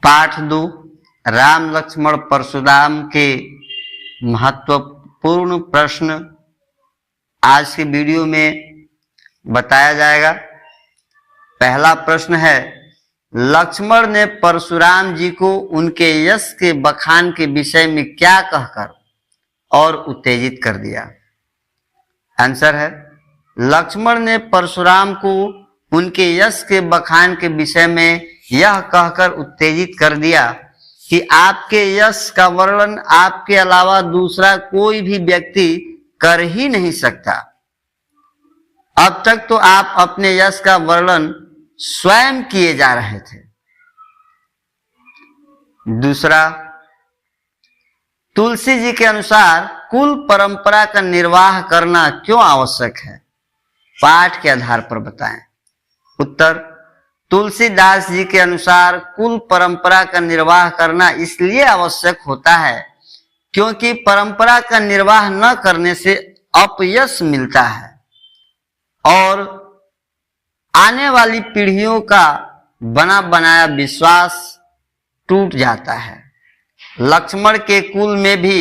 पाठ 2 राम लक्ष्मण परशुराम के महत्वपूर्ण प्रश्न आज की वीडियो में बताया जाएगा। पहला प्रश्न है, लक्ष्मण ने परशुराम जी को उनके यश के बखान के विषय में क्या कहकर और उत्तेजित कर दिया। आंसर है, लक्ष्मण ने परशुराम को उनके यश के बखान के विषय में यह कहकर उत्तेजित कर दिया कि आपके यश का वर्णन आपके अलावा दूसरा कोई भी व्यक्ति कर ही नहीं सकता। अब तक तो आप अपने यश का वर्णन स्वयं किए जा रहे थे। दूसरा, तुलसी जी के अनुसार कुल परंपरा का निर्वाह करना क्यों आवश्यक है, पाठ के आधार पर बताएं। उत्तर, तुलसीदास जी के अनुसार कुल परंपरा का निर्वाह करना इसलिए आवश्यक होता है क्योंकि परंपरा का निर्वाह न करने से अपयश मिलता है और आने वाली पीढ़ियों का बना बनाया विश्वास टूट जाता है। लक्ष्मण के कुल में भी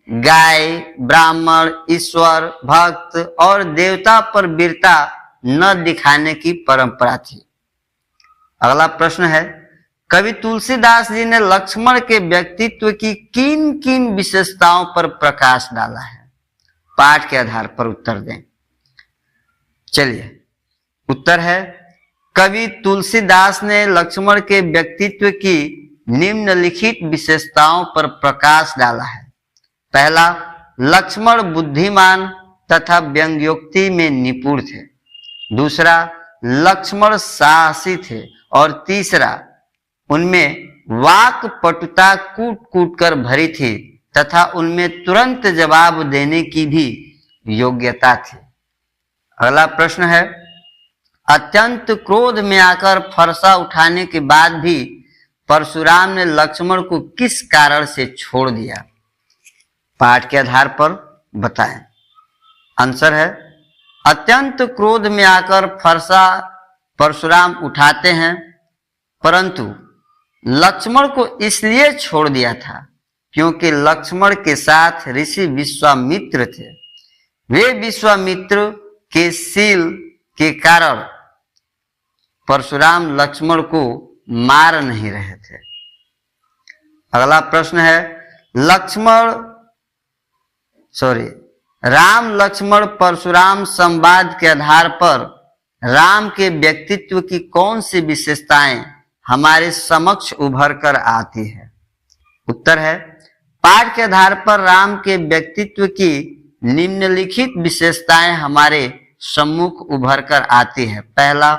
गाय, ब्राह्मण, ईश्वर, भक्त और देवता पर वीरता न दिखाने की परंपरा थी। अगला प्रश्न है, कवि तुलसीदास जी ने लक्ष्मण के व्यक्तित्व की किन किन विशेषताओं पर प्रकाश डाला है, पाठ के आधार पर उत्तर दें। चलिए, उत्तर है, कवि तुलसीदास ने लक्ष्मण के व्यक्तित्व की निम्नलिखित विशेषताओं पर प्रकाश डाला है। पहला, लक्ष्मण बुद्धिमान तथा व्यंग्योक्ति में निपुण थे। दूसरा, लक्ष्मण साहसी थे। और तीसरा, उनमें वाक पटुता कूट कूट कर भरी थी तथा उनमें तुरंत जवाब देने की भी योग्यता थी। अगला प्रश्न है, अत्यंत क्रोध में आकर फरसा उठाने के बाद भी परशुराम ने लक्ष्मण को किस कारण से छोड़ दिया, पाठ के आधार पर बताएं। आंसर है, अत्यंत क्रोध में आकर फरसा परशुराम उठाते हैं, परंतु लक्ष्मण को इसलिए छोड़ दिया था क्योंकि लक्ष्मण के साथ ऋषि विश्वामित्र थे। वे विश्वामित्र के शील के कारण परशुराम लक्ष्मण को मार नहीं रहे थे। अगला प्रश्न है, राम लक्ष्मण परशुराम संवाद के आधार पर राम के व्यक्तित्व की कौन सी विशेषताएं हमारे समक्ष उभर कर आती है। उत्तर है, पाठ के आधार पर राम के व्यक्तित्व की निम्नलिखित विशेषताएं हमारे सम्मुख उभर कर आती है। पहला,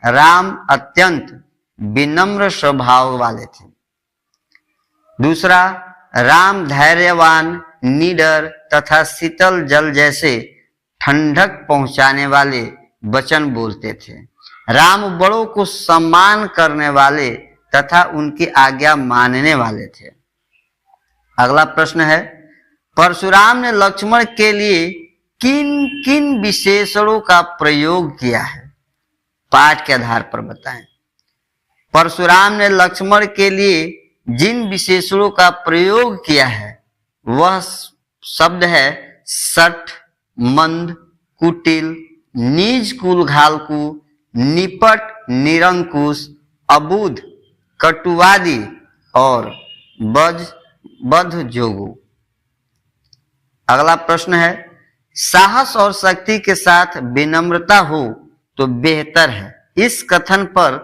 राम अत्यंत विनम्र स्वभाव वाले थे। दूसरा, राम धैर्यवान, निडर तथा शीतल जल जैसे ठंडक पहुंचाने वाले वचन बोलते थे। राम बड़ों को सम्मान करने वाले तथा उनकी आज्ञा मानने वाले थे। अगला प्रश्न है, परशुराम ने लक्ष्मण के लिए किन किन विशेषणों का प्रयोग किया है, पाठ के आधार पर बताएं। परशुराम ने लक्ष्मण के लिए जिन विशेषणों का प्रयोग किया है वह शब्द है सठ, मंद, कुटिल, नीच कुल घालकू, निपट, निरंकुश, अबुध, कटुवादी और बद्ध जोगु। अगला प्रश्न है, साहस और शक्ति के साथ विनम्रता हो तो बेहतर है। इस कथन पर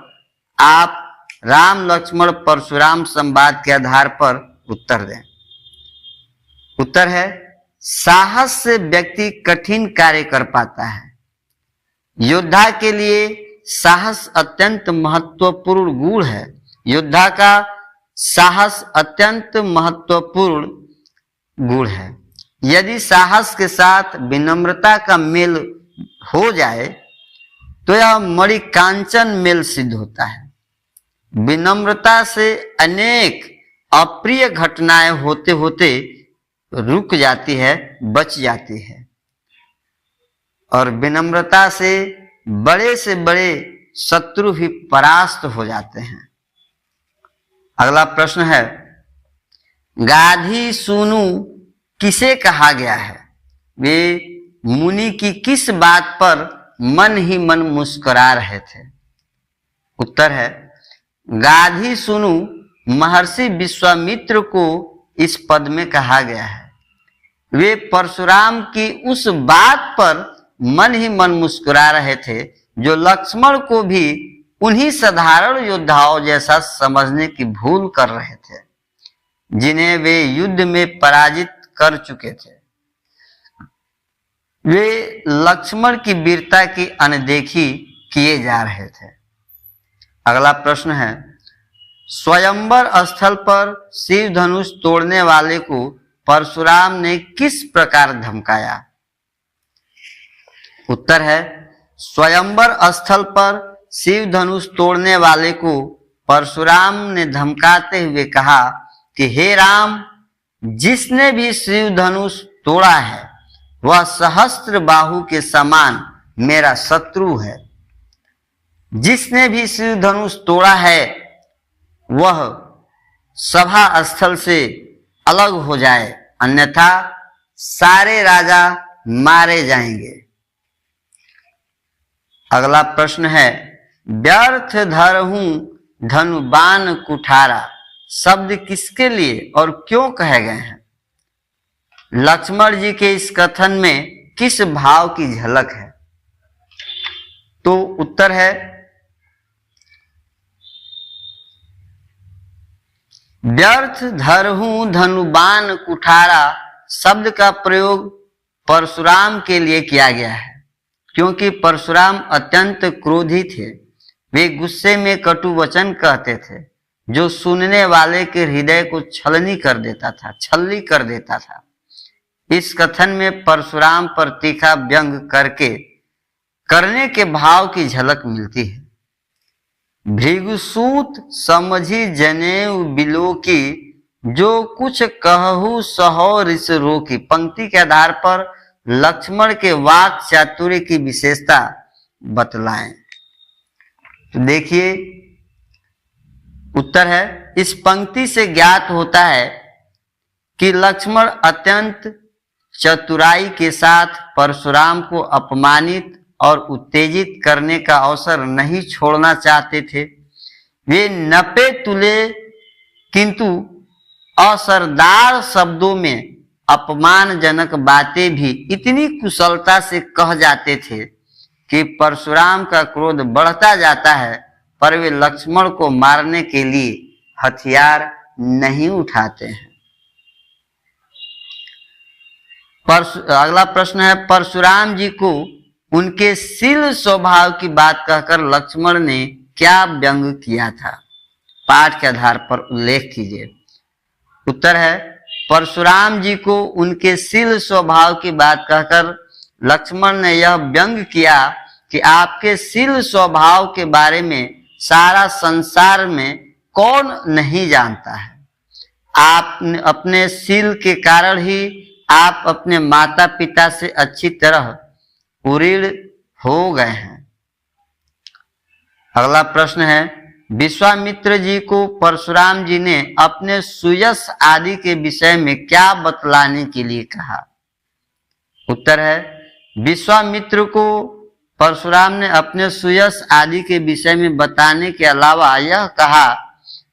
आप राम लक्ष्मण परशुराम संवाद के आधार पर उत्तर दें। उत्तर है, साहस से व्यक्ति कठिन कार्य कर पाता है। योद्धा के लिए साहस अत्यंत महत्वपूर्ण गुण है। योद्धा का साहस अत्यंत महत्वपूर्ण गुण है। यदि साहस के साथ विनम्रता का मेल हो जाए तो यह मणिकांचन मेल सिद्ध होता है। विनम्रता से अनेक अप्रिय घटनाएं होते होते रुक जाती है, बच जाती है और विनम्रता से बड़े शत्रु भी परास्त हो जाते हैं। अगला प्रश्न है, गाधी सूनु किसे कहा गया है? वे मुनि की किस बात पर मन ही मन मुस्कुरा रहे थे? उत्तर है, गाधी सूनु महर्षि विश्वामित्र को इस पद में कहा गया है। वे परशुराम की उस बात पर मन ही मन मुस्कुरा रहे थे जो लक्ष्मण को भी उन्हीं साधारण योद्धाओं जैसा समझने की भूल कर रहे थे जिन्हें वे युद्ध में पराजित कर चुके थे। वे लक्ष्मण की वीरता की अनदेखी किए जा रहे थे। अगला प्रश्न है, स्वयंवर स्थल पर शिव धनुष तोड़ने वाले को परशुराम ने किस प्रकार धमकाया? उत्तर है, स्वयंवर स्थल पर शिव धनुष तोड़ने वाले को परशुराम ने धमकाते हुए कहा कि हे राम, जिसने भी शिव धनुष तोड़ा है वह सहस्त्र बाहु के समान मेरा शत्रु है। जिसने भी शिव धनुष तोड़ा है वह सभा स्थल से अलग हो जाए, अन्यथा सारे राजा मारे जाएंगे। अगला प्रश्न है, व्यर्थ धरहूं धनुबान कुठारा शब्द किसके लिए और क्यों कहे गए हैं? लक्ष्मण जी के इस कथन में किस भाव की झलक है? तो उत्तर है, व्यर्थ धरहूं धनुबान कुठारा शब्द का प्रयोग परशुराम के लिए किया गया है क्योंकि परशुराम अत्यंत क्रोधी थे। वे गुस्से में कटु वचन कहते थे जो सुनने वाले के हृदय को छलनी कर देता था। इस कथन में परशुराम पर तीखा व्यंग करने के भाव की झलक मिलती है। भृगुसूत समझी जनेऊ बिलो की, जो कुछ कहू सहो रिस रोकी पंक्ति के आधार पर लक्ष्मण के वाक चातुर्य की विशेषता बतलाएं। तो देखिए उत्तर है, इस पंक्ति से ज्ञात होता है कि लक्ष्मण अत्यंत चतुराई के साथ परशुराम को अपमानित और उत्तेजित करने का अवसर नहीं छोड़ना चाहते थे। वे नपे तुले किंतु असरदार शब्दों में अपमानजनक बातें भी इतनी कुशलता से कह जाते थे कि परशुराम का क्रोध बढ़ता जाता है, पर वे लक्ष्मण को मारने के लिए हथियार नहीं उठाते हैं। अगला प्रश्न है, परशुराम जी को उनके शील स्वभाव की बात कहकर लक्ष्मण ने क्या व्यंग किया था? पाठ के आधार पर उल्लेख कीजिए। उत्तर है, परशुराम जी को उनके शील स्वभाव की बात कहकर लक्ष्मण ने यह व्यंग किया कि आपके शील स्वभाव के बारे में सारा संसार में कौन नहीं जानता है। आप अपने शील के कारण ही आप अपने माता पिता से अच्छी तरह उरीड़ हो गए हैं। अगला प्रश्न है, विश्वामित्र जी को परशुराम जी ने अपने सुयश आदि के विषय में क्या बतलाने के लिए कहा? उत्तर है, विश्वामित्र को परशुराम ने अपने सुयश आदि के विषय में बताने के अलावा यह कहा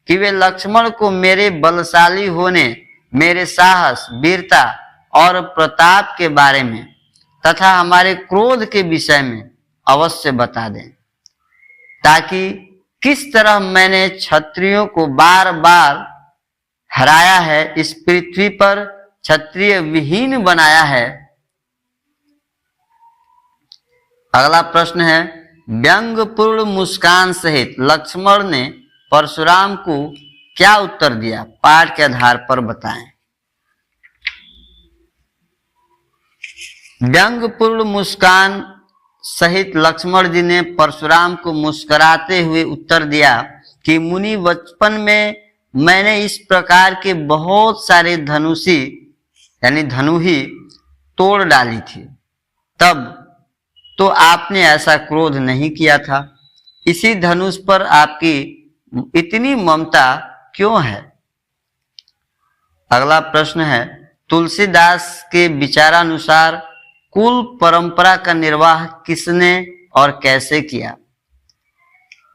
कि वे लक्ष्मण को मेरे बलशाली होने, मेरे साहस, वीरता और प्रताप के बारे में तथा हमारे क्रोध के विषय में अवश्य बता दें, ताकि किस तरह मैंने क्षत्रियों को बार बार हराया है, इस पृथ्वी पर क्षत्रिय विहीन बनाया है। अगला प्रश्न है, व्यंग्यपूर्ण मुस्कान सहित लक्ष्मण ने परशुराम को क्या उत्तर दिया? पाठ के आधार पर बताएं। व्यंग्यपूर्ण मुस्कान सहित लक्ष्मण जी ने परशुराम को मुस्कुराते हुए उत्तर दिया कि मुनि, बचपन में मैंने इस प्रकार के बहुत सारे धनुही तोड़ डाली थी, तब तो आपने ऐसा क्रोध नहीं किया था। इसी धनुष पर आपकी इतनी ममता क्यों है? अगला प्रश्न है, तुलसीदास के विचारानुसार कुल परंपरा का निर्वाह किसने और कैसे किया?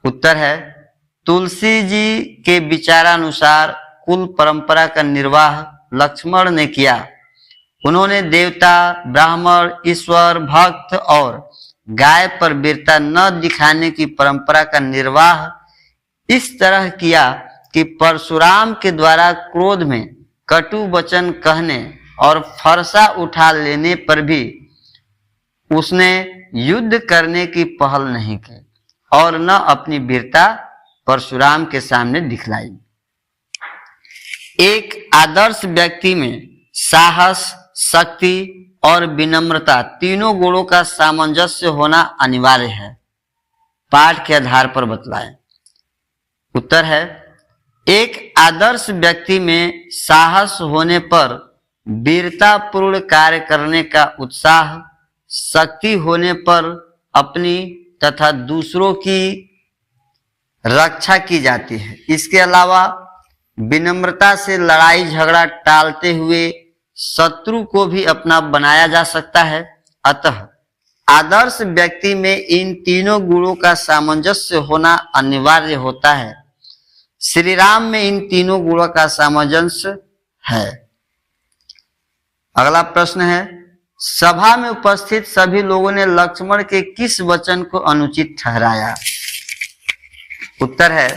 उत्तर है, तुलसी जी के विचारानुसार कुल परंपरा का निर्वाह लक्ष्मण ने किया। उन्होंने देवता, ब्राह्मण, ईश्वर, भक्त और गाय पर वीरता न दिखाने की परंपरा का निर्वाह इस तरह किया कि परशुराम के द्वारा क्रोध में कटु वचन कहने और फरसा उठा लेने पर भी उसने युद्ध करने की पहल नहीं की और न अपनी वीरता परशुराम के सामने दिखलाई। एक आदर्श व्यक्ति में साहस, शक्ति और विनम्रता तीनों गुणों का सामंजस्य होना अनिवार्य है। पाठ के आधार पर बतलाएं। उत्तर है, एक आदर्श व्यक्ति में साहस होने पर वीरतापूर्ण कार्य करने का उत्साह, शक्ति होने पर अपनी तथा दूसरों की रक्षा की जाती है। इसके अलावा विनम्रता से लड़ाई झगड़ा टालते हुए शत्रु को भी अपना बनाया जा सकता है। अतः आदर्श व्यक्ति में इन तीनों गुणों का सामंजस्य होना अनिवार्य होता है। श्री राम में इन तीनों गुणों का सामंजस्य है। अगला प्रश्न है, सभा में उपस्थित सभी लोगों ने लक्ष्मण के किस वचन को अनुचित ठहराया? उत्तर है,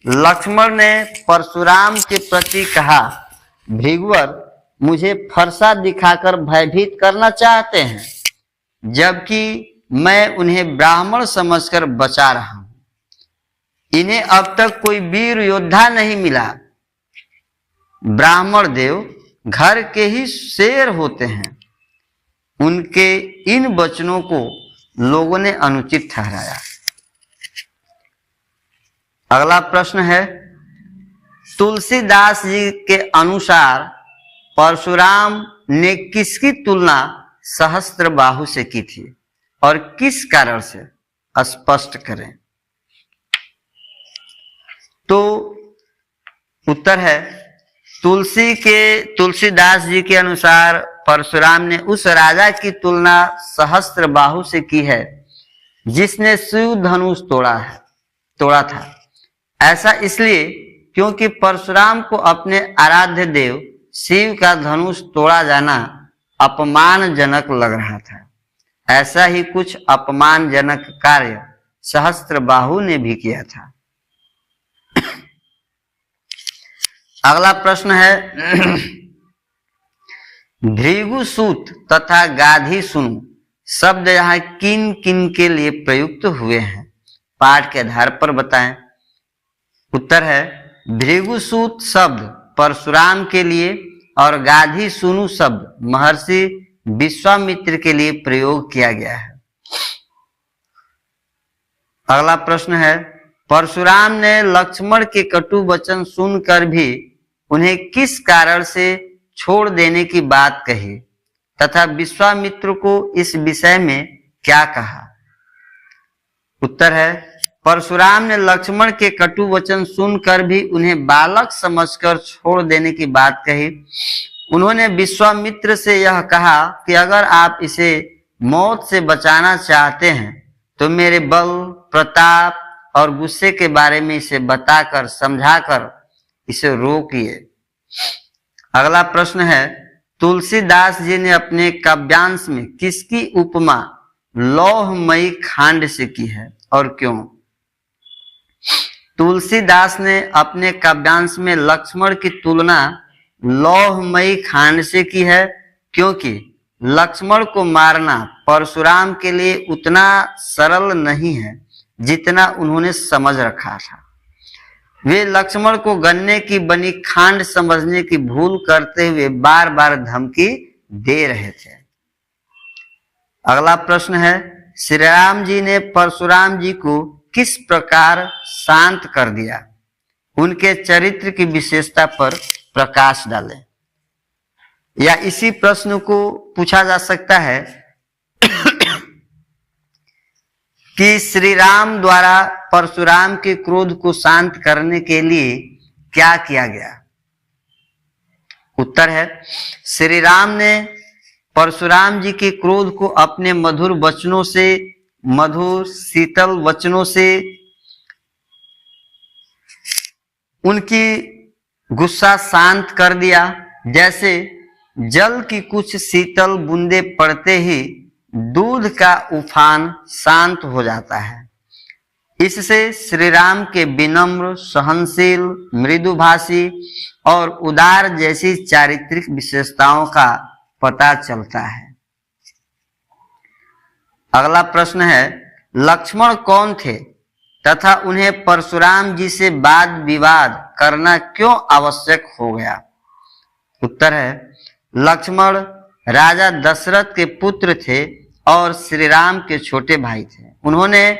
लक्ष्मण ने परशुराम के प्रति कहा, भृगुवर मुझे फरसा दिखाकर भयभीत करना चाहते हैं, जबकि मैं उन्हें ब्राह्मण समझकर बचा रहा हूं। इन्हें अब तक कोई वीर योद्धा नहीं मिला। ब्राह्मण देव घर के ही शेर होते हैं। उनके इन वचनों को लोगों ने अनुचित ठहराया। अगला प्रश्न है, तुलसीदास जी के अनुसार परशुराम ने किसकी तुलना सहस्त्रबाहु से की थी और किस कारण से? स्पष्ट करें। तो उत्तर है, तुलसीदास जी के अनुसार परशुराम ने उस राजा की तुलना सहस्त्रबाहु से की है जिसने शिव धनुष तोड़ा था। ऐसा इसलिए क्योंकि परशुराम को अपने आराध्य देव शिव का धनुष तोड़ा जाना अपमानजनक लग रहा था। ऐसा ही कुछ अपमानजनक कार्य सहस्त्रबाहु ने भी किया था। अगला प्रश्न है, भृगुसूत तथा गाधीसुनु शब्द यहाँ किन किन के लिए प्रयुक्त हुए हैं? पाठ के आधार पर बताएं। उत्तर है, भृगुसूत शब्द परशुराम के लिए और गाधीसुनु शब्द महर्षि विश्वामित्र के लिए प्रयोग किया गया है। अगला प्रश्न है, परशुराम ने लक्ष्मण के कटु वचन सुनकर भी उन्हें किस कारण से छोड़ देने की बात कही तथा विश्वामित्र को इस विषय में क्या कहा? उत्तर है, परशुराम ने लक्ष्मण के कटु वचन सुनकर भी उन्हें बालक समझकर छोड़ देने की बात कही। उन्होंने विश्वामित्र से यह कहा कि अगर आप इसे मौत से बचाना चाहते हैं तो मेरे बल, प्रताप और गुस्से के बारे में इसे बताकर समझाकर इसे रोकिए। अगला प्रश्न है, तुलसीदास जी ने अपने काव्यांश में किसकी उपमा लौहमयी खांड से की है और क्यों? तुलसीदास ने अपने काव्यांश में लक्ष्मण की तुलना लौहमयी खांड से की है क्योंकि लक्ष्मण को मारना परशुराम के लिए उतना सरल नहीं है जितना उन्होंने समझ रखा था। वे लक्ष्मण को गन्ने की बनी खांड समझने की भूल करते हुए बार बार धमकी दे रहे थे। अगला प्रश्न है, श्री राम जी ने परशुराम जी को किस प्रकार शांत कर दिया? उनके चरित्र की विशेषता पर प्रकाश डालें। या इसी प्रश्न को पूछा जा सकता है कि श्री राम द्वारा परशुराम के क्रोध को शांत करने के लिए क्या किया गया? उत्तर है, श्री राम ने परशुराम जी के क्रोध को अपने मधुर वचनों से, मधुर शीतल वचनों से उनकी गुस्सा शांत कर दिया। जैसे जल की कुछ शीतल बूंदे पड़ते ही दूध का उफान शांत हो जाता है। इससे श्री राम के विनम्र, सहनशील, मृदुभाषी और उदार जैसी चारित्रिक विशेषताओं का पता चलता है। अगला प्रश्न है, लक्ष्मण कौन थे तथा उन्हें परशुराम जी से वाद विवाद करना क्यों आवश्यक हो गया? उत्तर है, लक्ष्मण राजा दशरथ के पुत्र थे और श्री राम के छोटे भाई थे। उन्होंने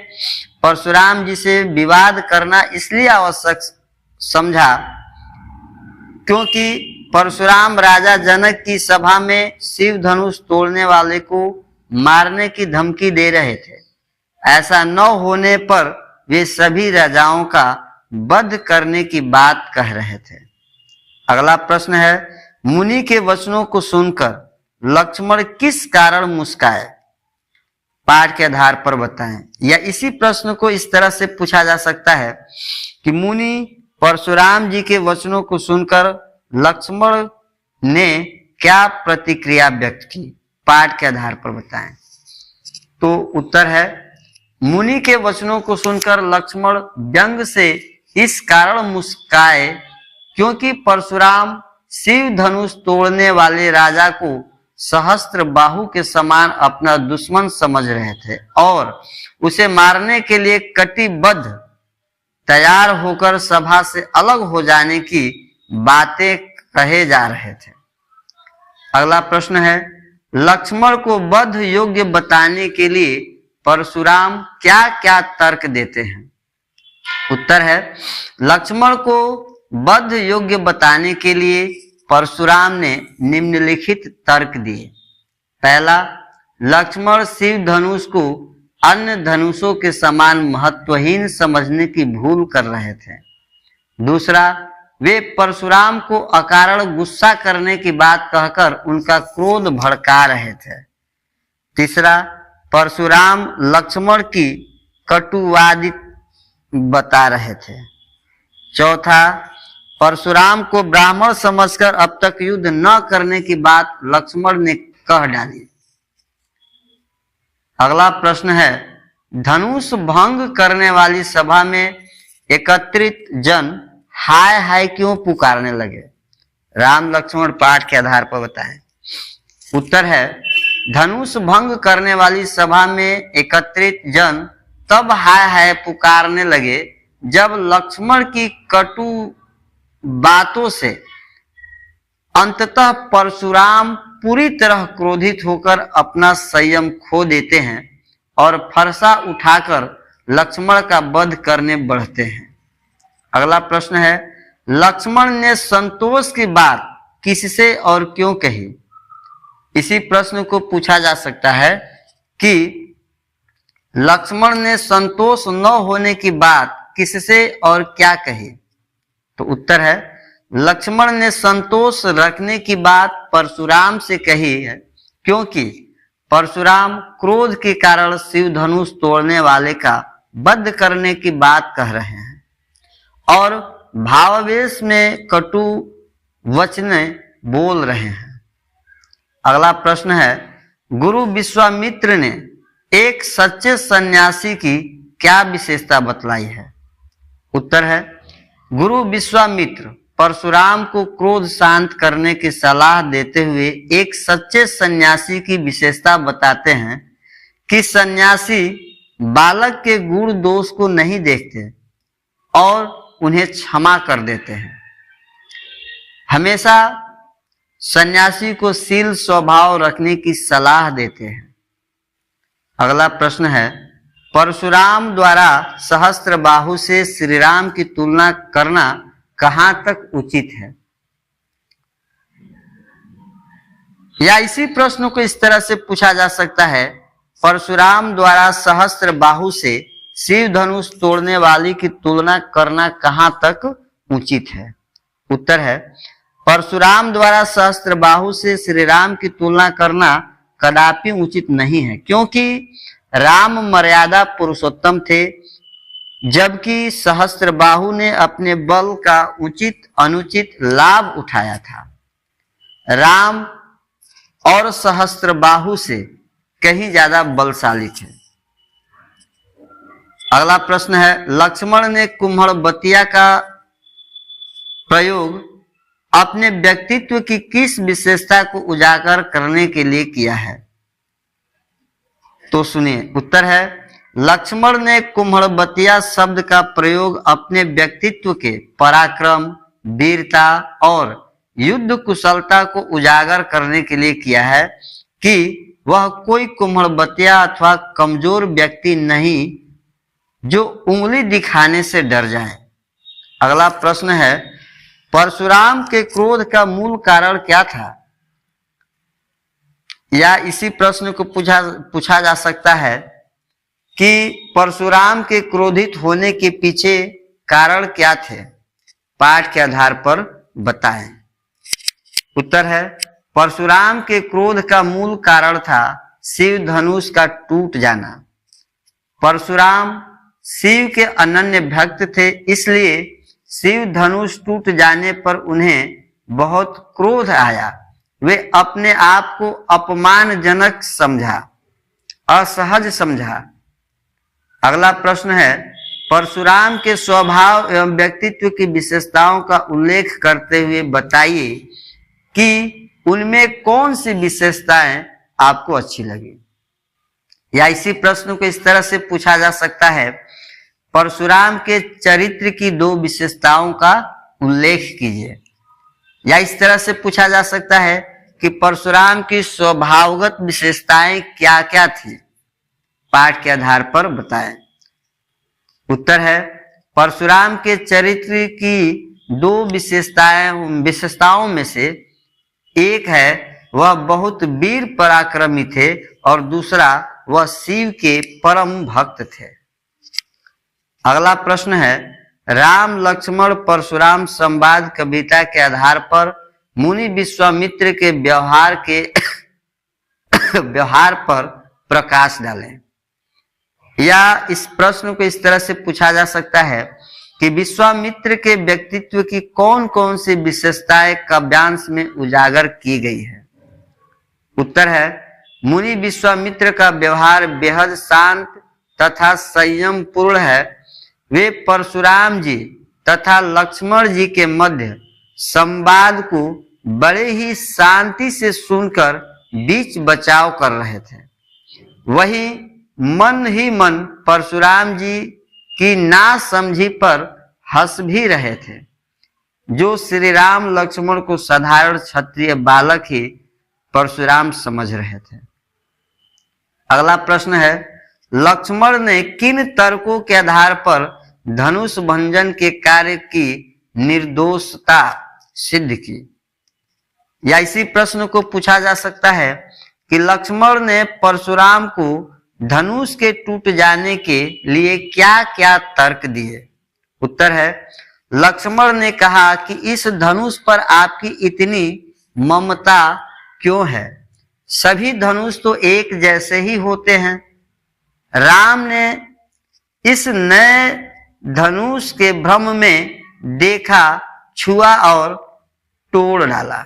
परशुराम जी से विवाद करना इसलिए आवश्यक समझा क्योंकि परशुराम राजा जनक की सभा में शिव धनुष तोड़ने वाले को मारने की धमकी दे रहे थे। ऐसा न होने पर वे सभी राजाओं का वध करने की बात कह रहे थे। अगला प्रश्न है, मुनि के वचनों को सुनकर लक्ष्मण किस कारण मुस्काए? पाठ के आधार पर बताएं। या इसी प्रश्न को इस तरह से पूछा जा सकता है कि मुनि परशुराम जी के वचनों को सुनकर लक्ष्मण ने क्या प्रतिक्रिया व्यक्त की? पाठ के आधार पर बताएं। तो उत्तर है, मुनि के वचनों को सुनकर लक्ष्मण व्यंग से इस कारण मुस्काए क्योंकि परशुराम शिव धनुष तोड़ने वाले राजा को सहस्त्र बाहु के समान अपना दुश्मन समझ रहे थे और उसे मारने के लिए कटिबद्ध तैयार होकर सभा से अलग हो जाने की बातें कहे जा रहे थे। अगला प्रश्न है, लक्ष्मण को वध योग्य बताने के लिए परशुराम क्या क्या तर्क देते हैं? उत्तर है, लक्ष्मण को वध योग्य बताने के लिए परशुराम ने निम्नलिखित तर्क दिए। पहला, लक्ष्मण शिव धनुष को अन्य धनुषों के समान महत्वहीन समझने की भूल कर रहे थे। दूसरा, वे परशुराम को अकारण गुस्सा करने की बात कहकर उनका क्रोध भड़का रहे थे। तीसरा, परशुराम लक्ष्मण की कटुवादी बता रहे थे। चौथा, परशुराम को ब्राह्मण समझकर अब तक युद्ध न करने की बात लक्ष्मण ने कह डाली। अगला प्रश्न है, धनुष भंग करने वाली सभा में एकत्रित जन हाय हाय क्यों पुकारने लगे? राम लक्ष्मण पाठ के आधार पर बताएं। उत्तर है, धनुष भंग करने वाली सभा में एकत्रित जन तब हाय हाय पुकारने लगे जब लक्ष्मण की कटु बातों से अंततः परशुराम पूरी तरह क्रोधित होकर अपना संयम खो देते हैं और फरसा उठाकर लक्ष्मण का वध करने बढ़ते हैं। अगला प्रश्न है, लक्ष्मण ने संतोष की बात किससे और क्यों कही? इसी प्रश्न को पूछा जा सकता है कि लक्ष्मण ने संतोष न होने की बात किससे और क्या कही? तो उत्तर है, लक्ष्मण ने संतोष रखने की बात परशुराम से कही है क्योंकि परशुराम क्रोध के कारण शिव धनुष तोड़ने वाले का वध करने की बात कह रहे हैं और भावावेश में कटु वचनें बोल रहे हैं। अगला प्रश्न है, गुरु विश्वामित्र ने एक सच्चे सन्यासी की क्या विशेषता बतलाई है? उत्तर है, गुरु विश्वामित्र परशुराम को क्रोध शांत करने की सलाह देते हुए एक सच्चे सन्यासी की विशेषता बताते हैं कि सन्यासी बालक के गुण दोष को नहीं देखते और उन्हें क्षमा कर देते हैं। हमेशा सन्यासी को शील स्वभाव रखने की सलाह देते हैं। अगला प्रश्न है, परशुराम द्वारा सहस्त्र बाहु से श्री राम की तुलना करना कहां तक उचित है? या इसी प्रश्न को इस तरह से पूछा जा सकता है, परशुराम द्वारा सहस्त्र बाहु से शिव धनुष तोड़ने वाली की तुलना करना कहां तक उचित है? उत्तर है परशुराम द्वारा सहस्त्रबाहु से श्री राम की तुलना करना कदापि उचित नहीं है, क्योंकि राम मर्यादा पुरुषोत्तम थे, जबकि सहस्त्रबाहु ने अपने बल का उचित अनुचित लाभ उठाया था। राम और सहस्त्रबाहु से कहीं ज्यादा बलशाली थे। अगला प्रश्न है, लक्ष्मण ने कुम्हड़बतिया का प्रयोग अपने व्यक्तित्व की किस विशेषता को उजागर करने के लिए किया है? तो सुनिए, उत्तर है लक्ष्मण ने कुम्हड़बतिया शब्द का प्रयोग अपने व्यक्तित्व के पराक्रम, वीरता और युद्ध कुशलता को उजागर करने के लिए किया है कि वह कोई कुम्हड़बतिया अथवा कमजोर व्यक्ति नहीं जो उंगली दिखाने से डर जाए। अगला प्रश्न है, परशुराम के क्रोध का मूल कारण क्या था? या इसी प्रश्न को पूछा जा सकता है कि परशुराम के क्रोधित होने के पीछे कारण क्या थे? पाठ के आधार पर बताएं। उत्तर है परशुराम के क्रोध का मूल कारण था शिव धनुष का टूट जाना। परशुराम शिव के अनन्य भक्त थे, इसलिए शिव धनुष टूट जाने पर उन्हें बहुत क्रोध आया। वे अपने आप को अपमानजनक समझा, असहज समझा। अगला प्रश्न है, परशुराम के स्वभाव एवं व्यक्तित्व की विशेषताओं का उल्लेख करते हुए बताइए कि उनमें कौन सी विशेषताएं आपको अच्छी लगी। या इसी प्रश्न को इस तरह से पूछा जा सकता है, परशुराम के चरित्र की 2 विशेषताओं का उल्लेख कीजिए। या इस तरह से पूछा जा सकता है कि परशुराम की स्वभावगत विशेषताएं क्या क्या थी? पाठ के आधार पर बताएं। उत्तर है परशुराम के चरित्र की 2 विशेषताओं में से एक है वह बहुत वीर पराक्रमी थे और दूसरा वह शिव के परम भक्त थे। अगला प्रश्न है, राम लक्ष्मण परशुराम संवाद कविता के आधार पर मुनि विश्वामित्र के व्यवहार पर प्रकाश डालें। या इस प्रश्न को इस तरह से पूछा जा सकता है कि विश्वामित्र के व्यक्तित्व की कौन कौन सी विशेषताएं काव्यांश में उजागर की गई है? उत्तर है मुनि विश्वामित्र का व्यवहार बेहद शांत तथा संयम पूर्ण है। वे परशुराम जी तथा लक्ष्मण जी के मध्य संवाद को बड़े ही शांति से सुनकर बीच बचाव कर रहे थे। वही मन ही मन परशुराम जी की नासमझी पर हंस भी रहे थे, जो श्री राम लक्ष्मण को साधारण क्षत्रिय बालक ही परशुराम समझ रहे थे। अगला प्रश्न है, लक्ष्मण ने किन तर्कों के आधार पर धनुष भंजन के कार्य की निर्दोषता सिद्ध की? या इसी प्रश्न को पूछा जा सकता है कि लक्ष्मण ने परशुराम को धनुष के टूट जाने के लिए क्या क्या तर्क दिए? उत्तर है लक्ष्मण ने कहा कि इस धनुष पर आपकी इतनी ममता क्यों है? सभी धनुष तो एक जैसे ही होते हैं। राम ने इस नए धनुष के भ्रम में देखा, छुआ और तोड़ डाला।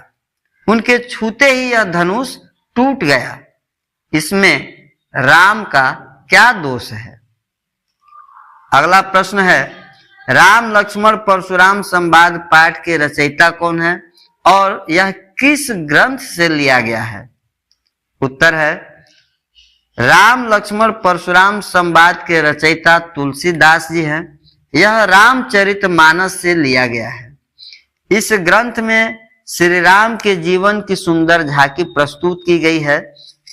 उनके छूते ही यह धनुष टूट गया। इसमें राम का क्या दोष है? अगला प्रश्न है, राम लक्ष्मण परशुराम संवाद पाठ के रचयिता कौन है और यह किस ग्रंथ से लिया गया है? उत्तर है राम लक्ष्मण परशुराम संवाद के रचयिता तुलसीदास जी हैं। यह रामचरितमानस से लिया गया है। इस ग्रंथ में श्री राम के जीवन की सुंदर झांकी प्रस्तुत की गई है।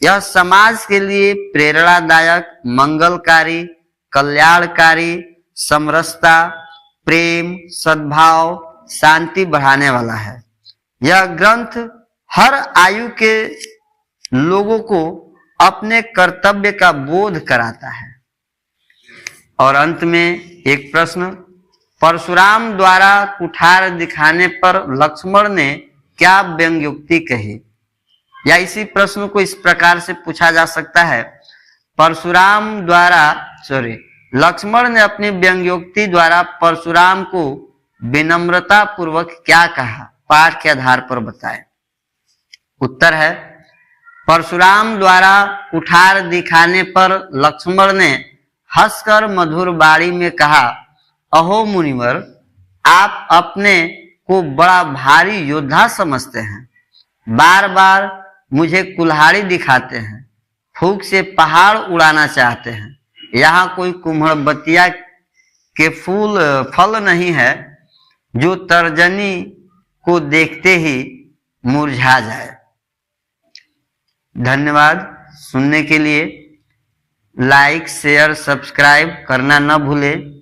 यह समाज के लिए प्रेरणादायक, मंगलकारी, कल्याणकारी, समरसता, प्रेम, सद्भाव, शांति बढ़ाने वाला है। यह ग्रंथ हर आयु के लोगों को अपने कर्तव्य का बोध कराता है। और अंत में एक प्रश्न, परशुराम द्वारा कुठार दिखाने पर लक्ष्मण ने क्या व्यंग्योक्ति कही? या इसी प्रश्न को इस प्रकार से पूछा जा सकता है, लक्ष्मण ने अपनी व्यंग्योक्ति द्वारा परशुराम को विनम्रता पूर्वक क्या कहा? पाठ के आधार पर बताएं। उत्तर है, परशुराम द्वारा कुठार दिखाने पर लक्ष्मण ने हंसकर मधुर वाणी में कहा, अहो मुनिवर, आप अपने को बड़ा भारी योद्धा समझते हैं, बार बार मुझे कुल्हाड़ी दिखाते हैं, फूंक से पहाड़ उड़ाना चाहते हैं। यहाँ कोई कुम्हड़बतिया के फल नहीं है जो तर्जनी को देखते ही मुरझा जाए। धन्यवाद सुनने के लिए। लाइक, शेयर, सब्सक्राइब करना न भूलें।